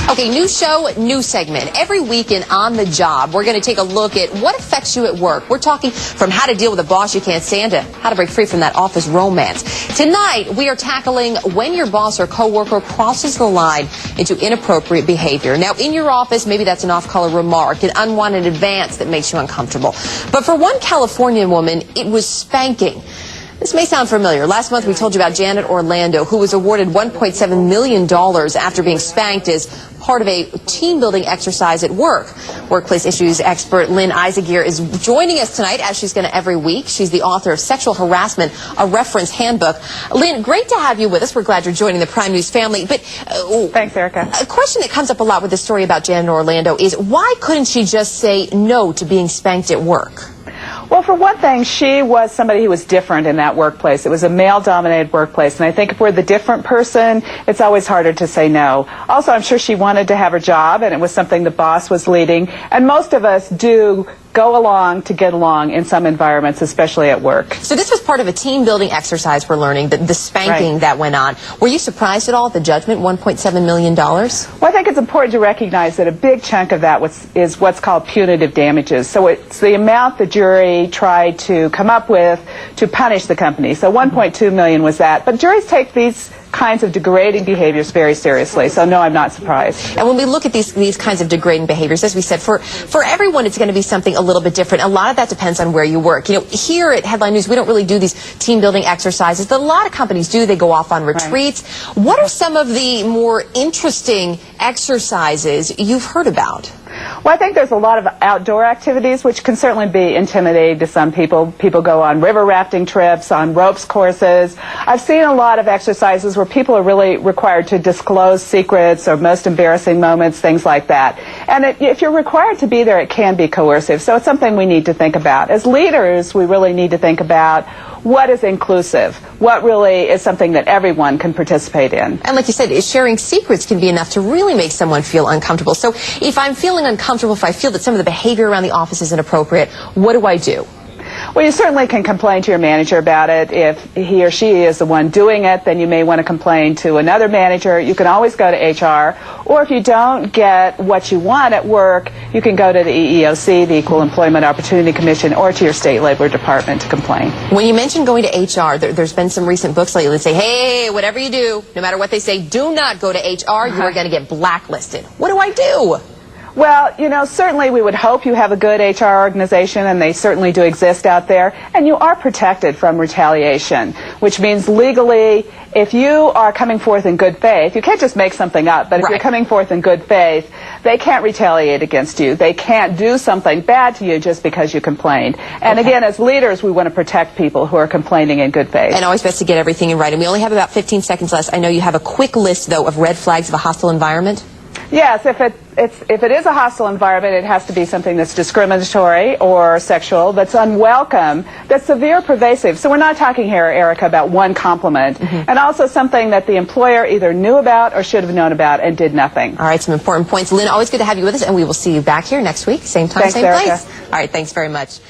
Okay, new show, new segment. Every week in On the Job, we're going to take a look at what affects you at work. We're talking from how to deal with a boss you can't stand to how to break free from that office romance. Tonight, we are tackling when your boss or coworker crosses the line into inappropriate behavior. Now, in your office, maybe that's an off-color remark, an unwanted advance that makes you uncomfortable. But for one Californian woman, it was spanking. This may sound familiar. Last month, we told you about Janet Orlando, who was awarded $1.7 million after being spanked as part of a team-building exercise at work. Workplace issues expert Lynn Isagear is joining us tonight, as she's going to every week. She's the author of Sexual Harassment, a Reference Handbook. Lynn, great to have you with us. We're glad you're joining the Prime News family. But thanks, Erica. A question that comes up a lot with this story about Janet Orlando is, why couldn't she just say no to being spanked at work? Well, for one thing, she was somebody who was different in that workplace. It was a male-dominated workplace, and I think if we're the different person, it's always harder to say no. Also, I'm sure she wanted to have her job, and it was something the boss was leading, and most of us do go along to get along in some environments, especially at work. So this was part of a team-building exercise, we're learning, the spanking that went on. Were you surprised at all at the judgment, $1.7 million? Well, I think it's important to recognize that a big chunk of that is what's called punitive damages. So it's the amount the jury tried to come up with to punish the company. So $1.2 million was that. But juries take these kinds of degrading behaviors very seriously, so no, I'm not surprised. And when we look at these kinds of degrading behaviors, as we said, for everyone it's going to be something a little bit different. A lot of that depends on where you work. You know, here at Headline News, we don't really do these team-building exercises that a lot of companies do. They go off on retreats. Right. What are some of the more interesting exercises you've heard about? Well, I think there's a lot of outdoor activities which can certainly be intimidating to some people. People go on river rafting trips, on ropes courses. I've seen a lot of exercises where people are really required to disclose secrets or most embarrassing moments, things like that. And if you're required to be there, it can be coercive. So it's something we need to think about. As leaders, we really need to think about what is inclusive, what really is something that everyone can participate in. And like you said, sharing secrets can be enough to really make someone feel uncomfortable. So if I'm feeling uncomfortable, if I feel that some of the behavior around the office is inappropriate, what do I do? Well, you certainly can complain to your manager about it. If he or she is the one doing it, then you may want to complain to another manager. You can always go to HR. Or if you don't get what you want at work, you can go to the EEOC, the Equal Employment Opportunity Commission, or to your state labor department to complain. When you mentioned going to HR, there's been some recent books lately that say, hey, whatever you do, no matter what they say, do not go to HR. You are going to get blacklisted. What do I do? Well, you know, certainly we would hope you have a good HR organization, and they certainly do exist out there, and you are protected from retaliation, which means legally, if you are coming forth in good faith, you can't just make something up, but if you're coming forth in good faith, they can't retaliate against you. They can't do something bad to you just because you complained. And again, as leaders, we want to protect people who are complaining in good faith. And always best to get everything in writing. We only have about 15 seconds left. I know you have a quick list, though, of red flags of a hostile environment. Yes, if it is a hostile environment, it has to be something that's discriminatory or sexual, that's unwelcome, that's severe, pervasive. So we're not talking here, Erica, about one compliment. And also something that the employer either knew about or should have known about and did nothing. All right, some important points. Lynn, always good to have you with us, and we will see you back here next week. Same time, thanks, same Erica. place. All right, thanks very much.